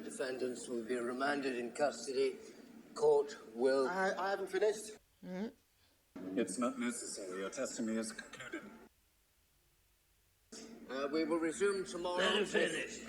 defendants will be remanded in custody. Court will... I haven't finished. It's not necessary. Your testimony is concluded. We will resume tomorrow. Let him finish.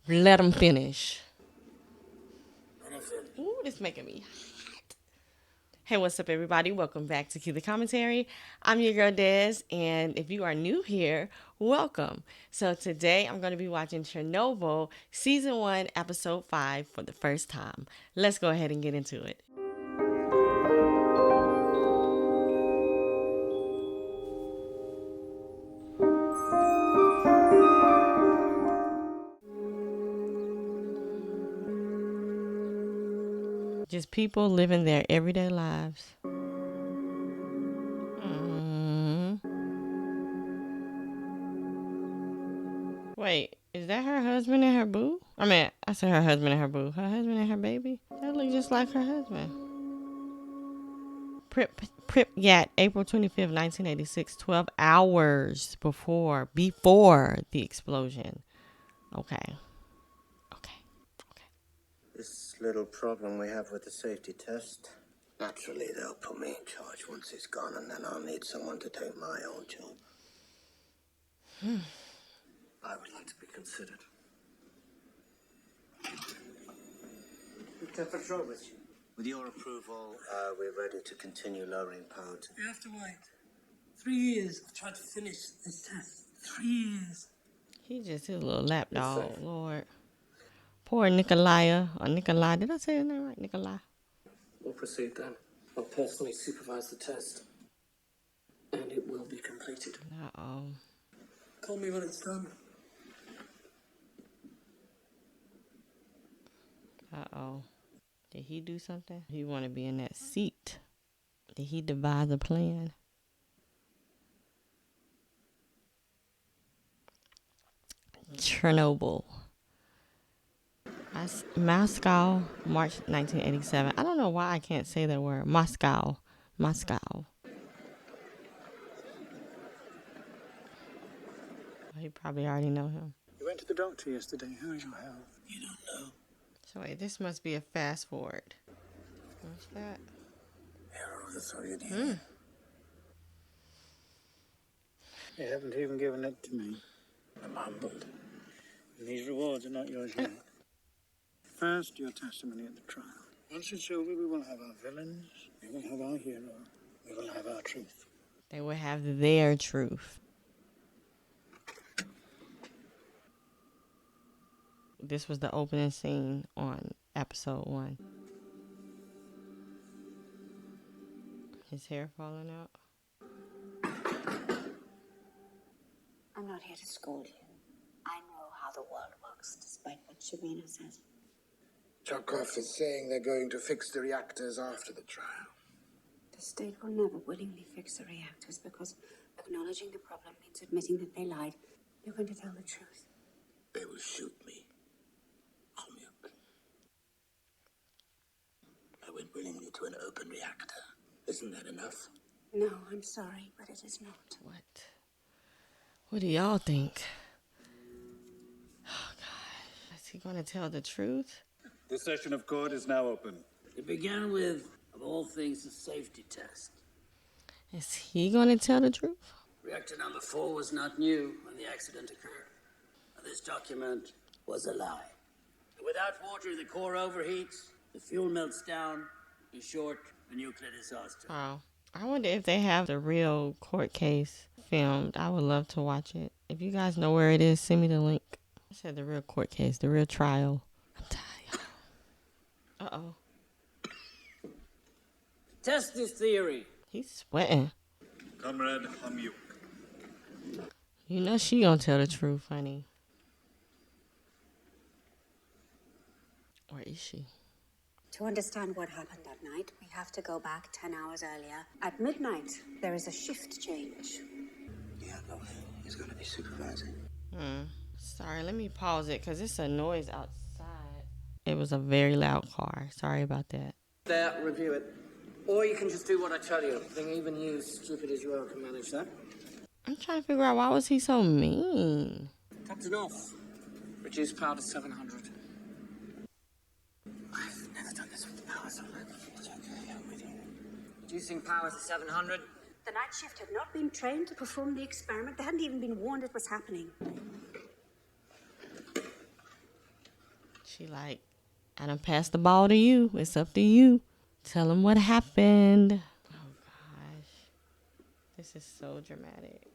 Let him finish. Let him finish. Ooh, this making me hot. Hey, what's up, everybody? Welcome back to Cue the Commentary. I'm your girl, Des, and if you are new here, welcome. So today, I'm going to be watching Chernobyl Season 1, Episode 5 for the first time. Let's go ahead and get into it. Just people living their everyday lives. Wait, is that her husband and her boo? I mean, I said her husband and her boo. Her husband and her baby? That look just like her husband. Pamyat, April 25th, 1986, 12 hours before the explosion. Okay. This little problem we have with the safety test. Naturally, they'll put me in charge once it's gone, and then I'll need someone to take my own job. I would like to be considered. What's wrong with you? With your approval, we're ready to continue lowering power to... You have to wait. 3 years. I've tried to finish this test. 3 years. He just his little lapdog, Lord. Poor Nikolai. Nikolai. Did I say his name right? Nikolai. We'll proceed then. I'll personally supervise the test. And it will be completed. Uh-oh. Call me when it's done. Uh-oh. Did he do something? He want to be in that seat. Did he devise a plan? Chernobyl. Moscow, March 1987. I don't know why I can't say that word. Moscow. You probably already know him. You went to the doctor yesterday. How is your health? You don't know. So wait, this must be a fast forward. What's that? Hero of the Soviet Union. You haven't even given it to me. I'm humbled. And these rewards are not yours yet. First, your testimony at the trial. Once it's over, we will have our villains, we will have our hero, we will have our truth. They will have their truth. This was the opening scene on episode 1. His hair falling out. I'm not here to scold you. I know how the world works, despite what Shabina says. Chakov is saying they're going to fix the reactors after the trial. The state will never willingly fix the reactors because acknowledging the problem means admitting that they lied. You're going to tell the truth. They will shoot me. I went willingly to an open reactor. Isn't that enough? No, I'm sorry, but it is not. What do y'all think? Oh, gosh. Is he going to tell the truth? The session of court is now open. It began with, of all things, a safety test. Is he going to tell the truth? Reactor number 4 was not new when the accident occurred. This document was a lie. Without water, the core overheats, the fuel melts down. In short, a nuclear disaster. Wow. I wonder if they have the real court case filmed. I would love to watch it. If you guys know where it is, send me the link. I said the real court case, the real trial. I'm tired. Uh-oh. Test this theory. He's sweating. Comrade Pamyat. You know she gonna tell the truth, honey. Or is she? To understand what happened that night, we have to go back 10 hours earlier. At midnight, there is a shift change. Yeah, no, he's going to be supervising. Sorry, let me pause it because it's a noise outside. It was a very loud car. Sorry about that. There, review it. Or you can just do what I tell you. I think even you, stupid as you are, can manage that. I'm trying to figure out why was he so mean? Captain off. Reduce power to 700. I've never done this with power so long. It's okay, I'm with you. Reducing power to 700. The night shift had not been trained to perform the experiment. They hadn't even been warned it was happening. She like, I done passed the ball to you. It's up to you. Tell them what happened. Oh, gosh. This is so dramatic.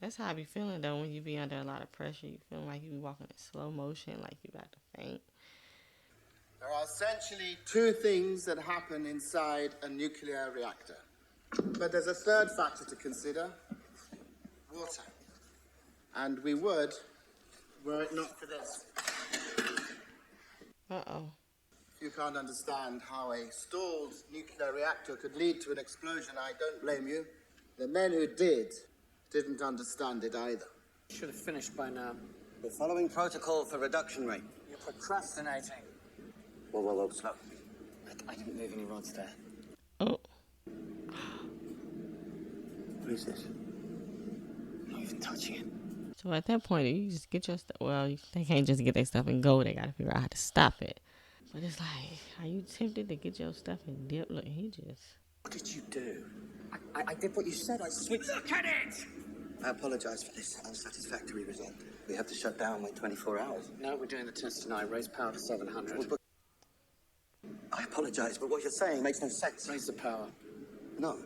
That's how I be feeling, though, when you be under a lot of pressure. You feel like you be walking in slow motion, like you about to faint. There are essentially two things that happen inside a nuclear reactor. But there's a third factor to consider: water. And we would, were it not for this. Uh-oh. If you can't understand how a stalled nuclear reactor could lead to an explosion, I don't blame you. The men who didn't understand it either. Should have finished by now. We're following protocol for reduction rate. You're procrastinating. Whoa, slow. I didn't move any rods there. Oh. What is this? I'm not even touching it. So at that point, you just get your stuff. Well, they can't just get their stuff and go. They got to figure out how to stop it. But it's like, are you tempted to get your stuff and dip? Look, he just... What did you do? I did what you said. I switched. Look at it! I apologize for this unsatisfactory result. We have to shut down, wait 24 hours. No, we're doing the test tonight. Raise power to 700. Well, but I apologize, but what you're saying makes no sense. Raise the power. No.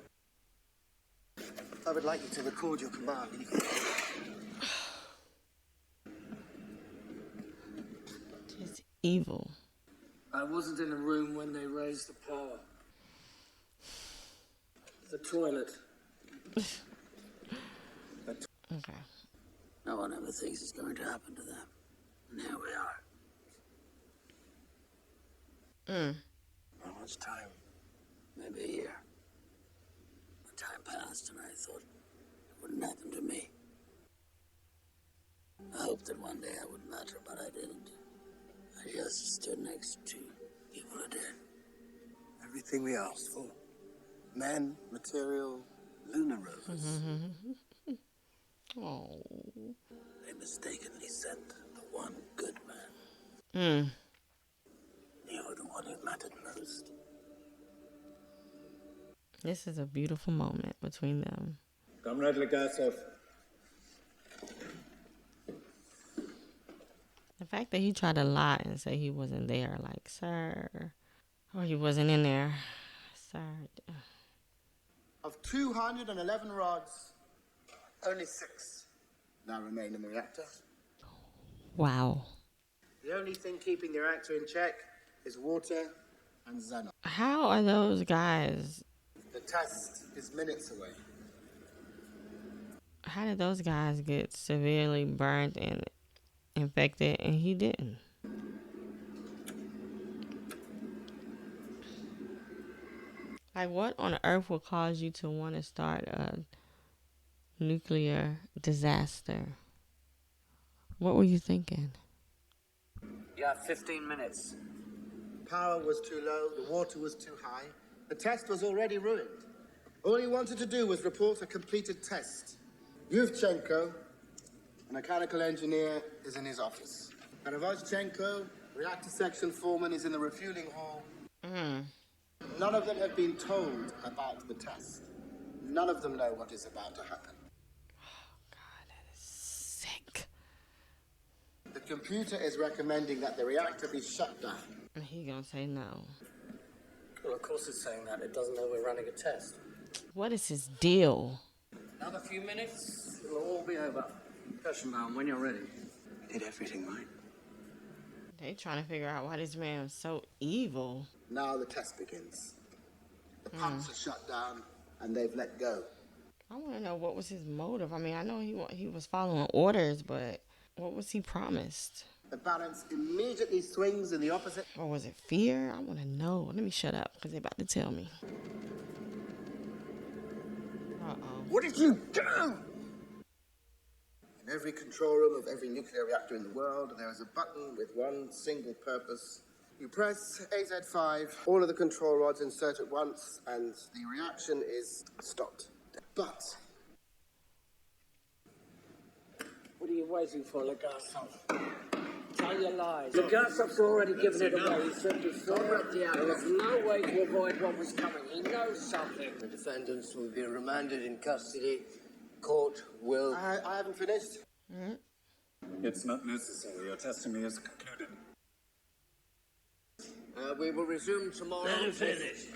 I would like you to record your command. Just evil. I wasn't in the room when they raised the power. The toilet. Okay. No one ever thinks it's going to happen to them. And here we are. How much time? Maybe a year. The time passed and I thought it wouldn't happen to me. I hoped that one day I would matter, but I didn't. I just stood next to people who did. Everything we asked for. Men, material, lunar rovers. Oh. They mistakenly sent the one good man. You were the one who mattered most. This is a beautiful moment between them. Comrade Legasov. The fact that he tried to lie and say he wasn't there, like, sir, or he wasn't in there, sir. Of 211 rods, only 6 now remain in the reactor. Wow. The only thing keeping the reactor in check is water and xenon. How are those guys? The test is minutes away. How did those guys get severely burnt and infected and he didn't? Like, what on earth would cause you to want to start a nuclear disaster? What were you thinking? You have 15 minutes. Power was too low, the water was too high. The test was already ruined. All he wanted to do was report a completed test. Yuvchenko, a mechanical engineer, is in his office. Karavozchenko, reactor section foreman, is in the refueling hall. None of them have been told about the test. None of them know what is about to happen. Oh, God, that is sick. The computer is recommending that the reactor be shut down. And he gonna say no. Well, of course it's saying that. It doesn't know we're running a test. What is his deal? Another few minutes, it'll all be over. Cashapp, when you're ready. We did everything right. They trying to figure out why this man is so evil. Now the test begins. The pumps are shut down and they've let go. I want to know what was his motive. I mean, I know he was following orders, but what was he promised? The balance immediately swings in the opposite. Or was it fear? I want to know. Let me shut up because they're about to tell me. Uh-oh. What did you do? In every control room of every nuclear reactor in the world, there is a button with one single purpose. You press AZ5, all of the control rods insert at once, and the reaction is stopped. But What are you waiting for, Legasov? Tell your lies. Legasov's already given it away. He said before there was no way to avoid what was coming. He knows something. The defendants will be remanded in custody. Court will... I haven't finished. It's not necessary. Your testimony is concluded. We will resume tomorrow. Let him finish.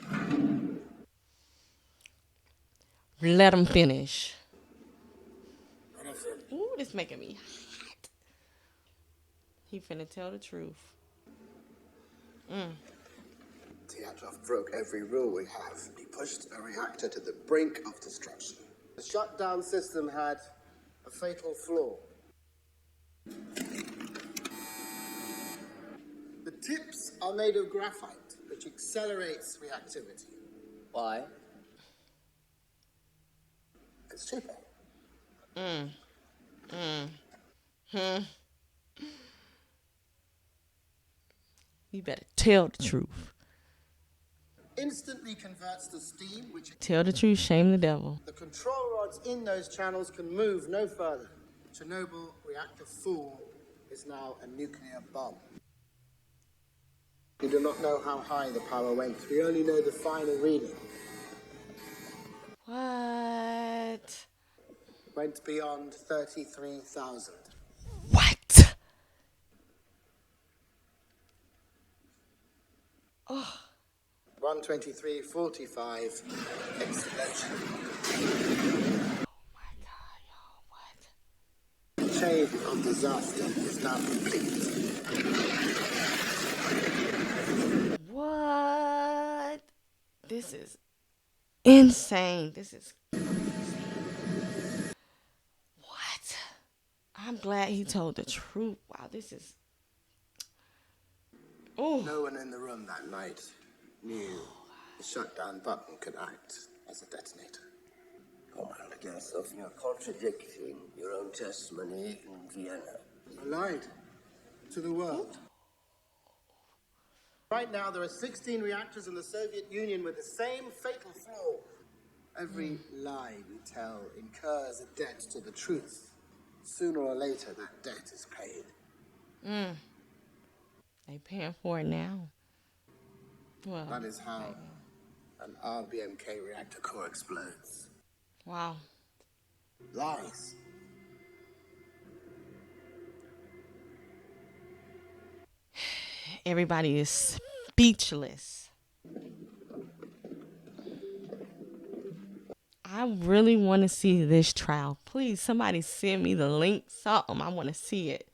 Let him finish. Let him finish. Ooh, this making me hot. He finna tell the truth. Dyatlov broke every rule we have. He pushed a reactor to the brink of destruction. The shutdown system had a fatal flaw. The tips are made of graphite, which accelerates reactivity. Why? It's cheaper. You better tell the truth. Instantly converts the steam, which Tell the truth, shame the devil. the control rods in those channels can move no further. Chernobyl Reactor 4 is now a nuclear bomb. We do not know how high the power went. We only know the final reading. What? Went beyond 33,000. What? Oh. 123.45 explosion. Oh my God, y'all, what? The chain of disaster is now complete. What? This is insane. This is what? I'm glad he told the truth. Wow, this is. Oh. No one in the room that night knew the shutdown button could act as a detonator. Comrade Legasov, you're contradicting your own testimony in Vienna. I lied to the world. Right now, there are 16 reactors in the Soviet Union with the same fatal flaw. Every lie we tell incurs a debt to the truth. Sooner or later, that debt is paid. They paying for it now. Well, That is how an RBMK reactor core explodes. wow. Lies. Everybody is speechless. I really want to see this trial. Please, somebody send me the link, something. I want to see it.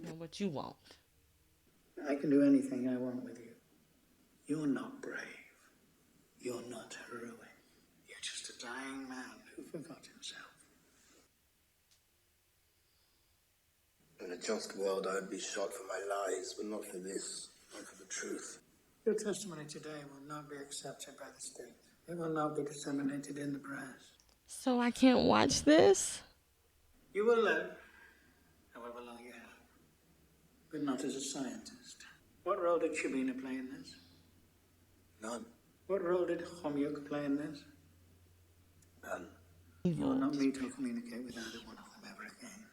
Now, what you want? I can do anything I want with you. You're not brave. You're not heroic. You're just a dying man who forgot himself. In a just world, I would be shot for my lies, but not for this, not for the truth. Your testimony today will not be accepted by the state. It will not be disseminated in the press. So I can't watch this? You will live, however long you have, but not as a scientist. What role did Shabina play in this? None. What role did Homyuk play in this? None. You will not meet or communicate with either one of them ever again.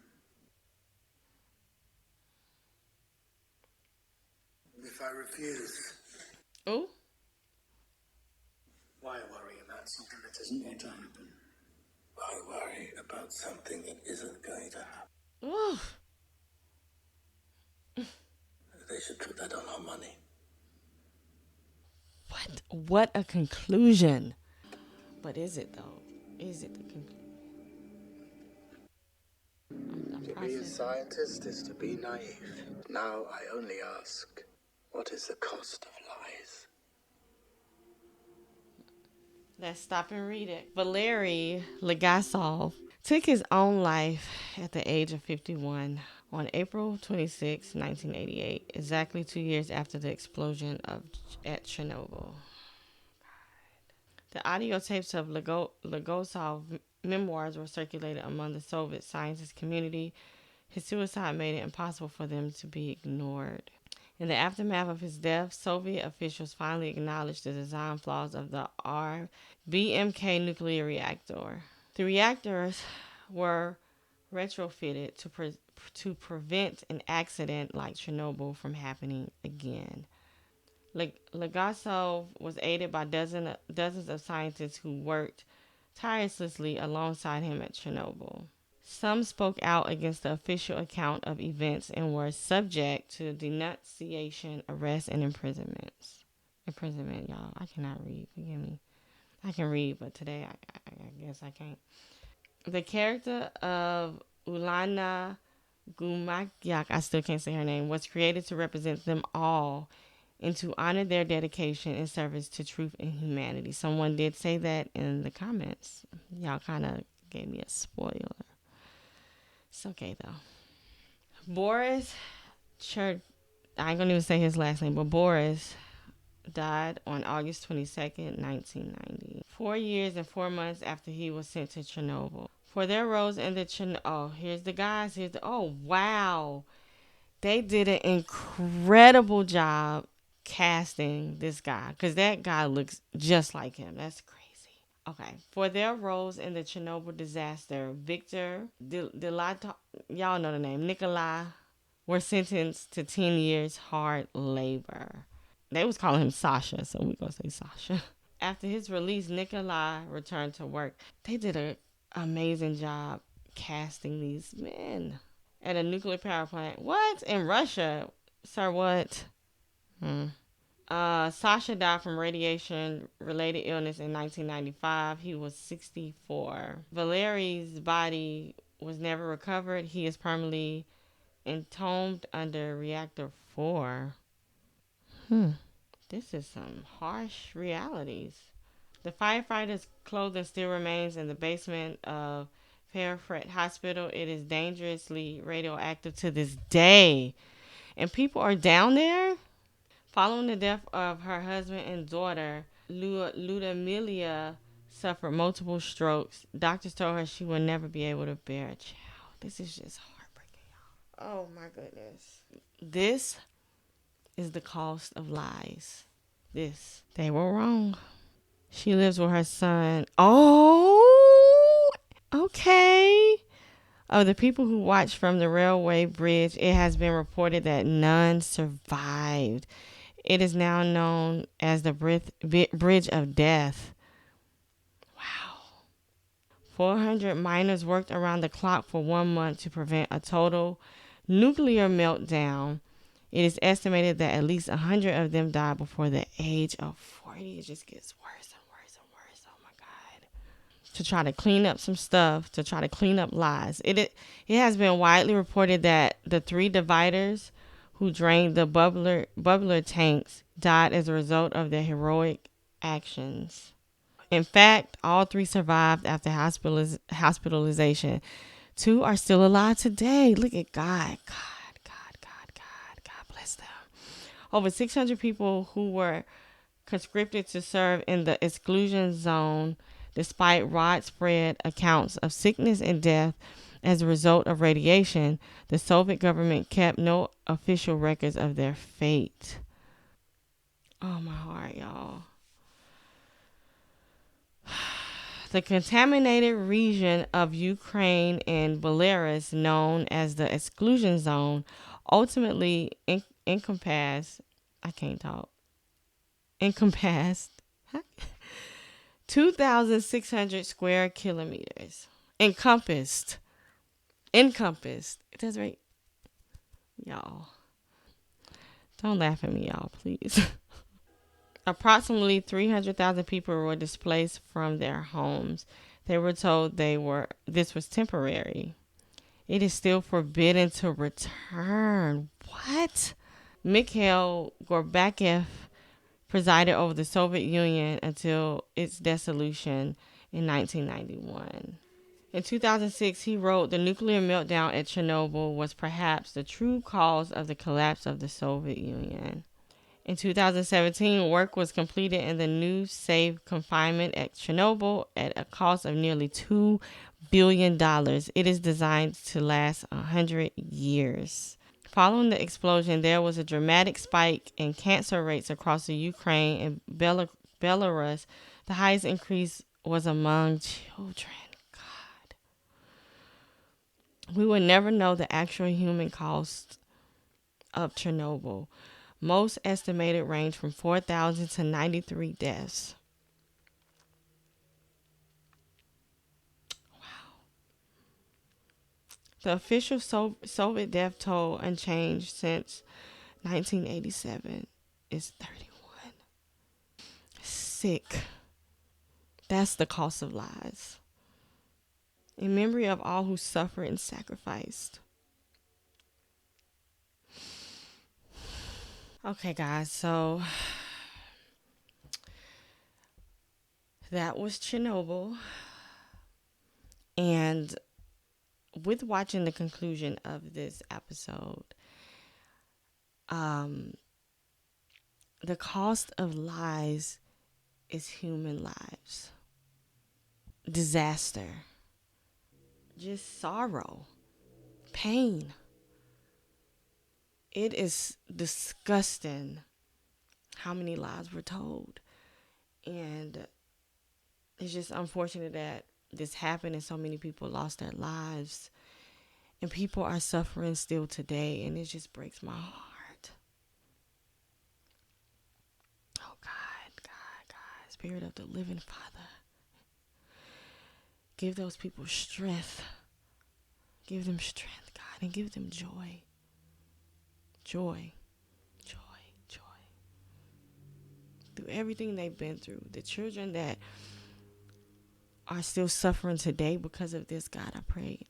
If I refuse, Oh, Why worry about something that isn't going to happen? why worry about something that isn't going to happen? oh. They should put that on our money. What a conclusion. But is it though? Is it the conclusion? To be a scientist is to be naive. Now I only ask, what is the cost of lies? Let's stop and read it. Valery Legasov took his own life at the age of 51 on April 26, 1988, exactly 2 years after the explosion at Chernobyl. The audio tapes of Legasov's memoirs were circulated among the Soviet scientist community. His suicide made it impossible for them to be ignored. In the aftermath of his death, Soviet officials finally acknowledged the design flaws of the RBMK nuclear reactor. The reactors were retrofitted to prevent an accident like Chernobyl from happening again. Legasov was aided by dozens of scientists who worked tirelessly alongside him at Chernobyl. Some spoke out against the official account of events and were subject to denunciation, arrest, and imprisonments. Imprisonment, y'all. I cannot read. Forgive me. I can read, but today I guess I can't. The character of Ulana Gumakyak, I still can't say her name, was created to represent them all and to honor their dedication and service to truth and humanity. Someone did say that in the comments. Y'all kind of gave me a spoiler. It's okay, though. Boris I ain't going to even say his last name, but Boris died on August 22nd, 1990. 4 years and 4 months after he was sent to Chernobyl. For their roles in the here's the guys. Oh, wow. They did an incredible job casting this guy, because that guy looks just like him. That's crazy. Okay. For their roles in the Chernobyl disaster, Victor, y'all know the name, Nikolai, were sentenced to 10 years hard labor. They was calling him Sasha, so we're going to say Sasha. After his release, Nikolai returned to work. They did an amazing job casting these men at a nuclear power plant. What? In Russia? Sir, what? Sasha died from radiation-related illness in 1995. He was 64. Valerie's body was never recovered. He is permanently entombed under Reactor 4. This is some harsh realities. The firefighters' clothing still remains in the basement of Fairfret Hospital. It is dangerously radioactive to this day. And people are down there? Following the death of her husband and daughter, Ludmila suffered multiple strokes. Doctors told her she would never be able to bear a child. This is just heartbreaking, y'all. Oh, my goodness. This is the cost of lies. They were wrong. She lives with her son. Oh, okay. Of the people who watched from the railway bridge, it has been reported that none survived. It is now known as the Bridge of Death. Wow. 400 miners worked around the clock for 1 month to prevent a total nuclear meltdown. It is estimated that at least 100 of them died before the age of 40. It just gets worse and worse and worse. Oh, my God. To try to clean up some stuff, to try to clean up lies. It has been widely reported that the 3 dividers who drained the bubbler tanks died as a result of their heroic actions. In fact, all 3 survived after hospitalization. 2 are still alive today. Look at God. God bless them. Over 600 people who were conscripted to serve in the exclusion zone, despite widespread accounts of sickness and death as a result of radiation. The Soviet government kept no official records of their fate. Oh, my heart, y'all. The contaminated region of Ukraine and Belarus, known as the exclusion zone, ultimately encompassed 2,600 square kilometers. Encompassed. It does right. Y'all. Don't laugh at me, y'all, please. Approximately 300,000 people were displaced from their homes. They were told this was temporary. It is still forbidden to return. What? Mikhail Gorbachev presided over the Soviet Union until its dissolution in 1991. In 2006, he wrote, "The nuclear meltdown at Chernobyl was perhaps the true cause of the collapse of the Soviet Union." In 2017, work was completed in the new safe confinement at Chernobyl at a cost of nearly $2 billion. It is designed to last 100 years. Following the explosion, there was a dramatic spike in cancer rates across the Ukraine and Belarus. The highest increase was among children. We will never know the actual human cost of Chernobyl. Most estimated range from 4,000 to 93 deaths. The official Soviet death toll, unchanged since 1987, is 31. Sick. That's the cost of lies. In memory of all who suffered and sacrificed. Okay, guys, so that was Chernobyl. And with watching the conclusion of this episode, the cost of lies is human lives, disaster, just sorrow, pain. It is disgusting how many lies were told. And it's just unfortunate that this happened and so many people lost their lives. And people are suffering still today. And it just breaks my heart. Oh, God, Spirit of the living Father. Give those people strength. Give them strength, God, and give them joy. Joy. Through everything they've been through. The children that are still suffering today because of this, God, I pray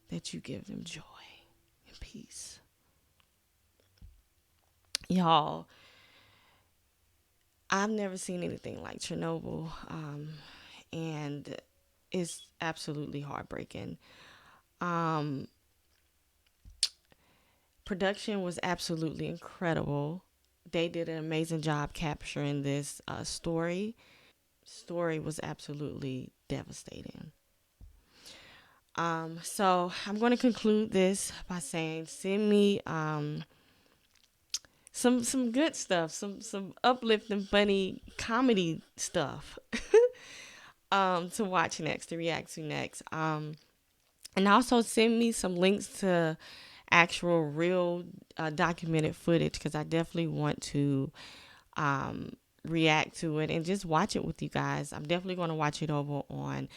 that you give them joy and peace. Y'all, I've never seen anything like Chernobyl, and it's absolutely heartbreaking. Production was absolutely incredible. They did an amazing job capturing this story. Story was absolutely devastating. So I'm going to conclude this by saying, send me some good stuff, some uplifting, funny comedy stuff to watch next, to react to next. And also send me some links to actual real documented footage, because I definitely want to react to it and just watch it with you guys. I'm definitely going to watch it over on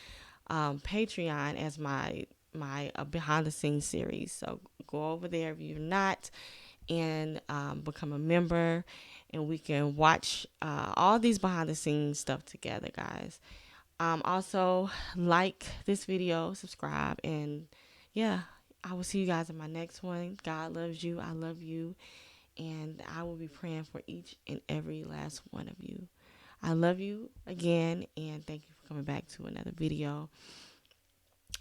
Patreon as my behind the scenes series. So go over there if you're not, and become a member, and we can watch all these behind the scenes stuff together, guys. Also, like this video, subscribe, and yeah, I will see you guys in my next one. God loves you. I love you. And I will be praying for each and every last one of you. I love you again, and thank you for coming back to another video.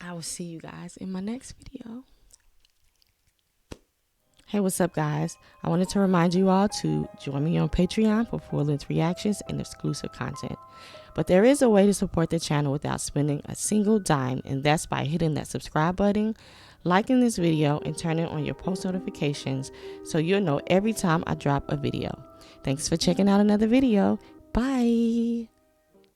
I will see you guys in my next video. Hey, what's up, guys? I wanted to remind you all to join me on Patreon for full-length reactions and exclusive content. But there is a way to support the channel without spending a single dime, and that's by hitting that subscribe button, liking this video, and turning on your post notifications so you'll know every time I drop a video. Thanks for checking out another video. Bye.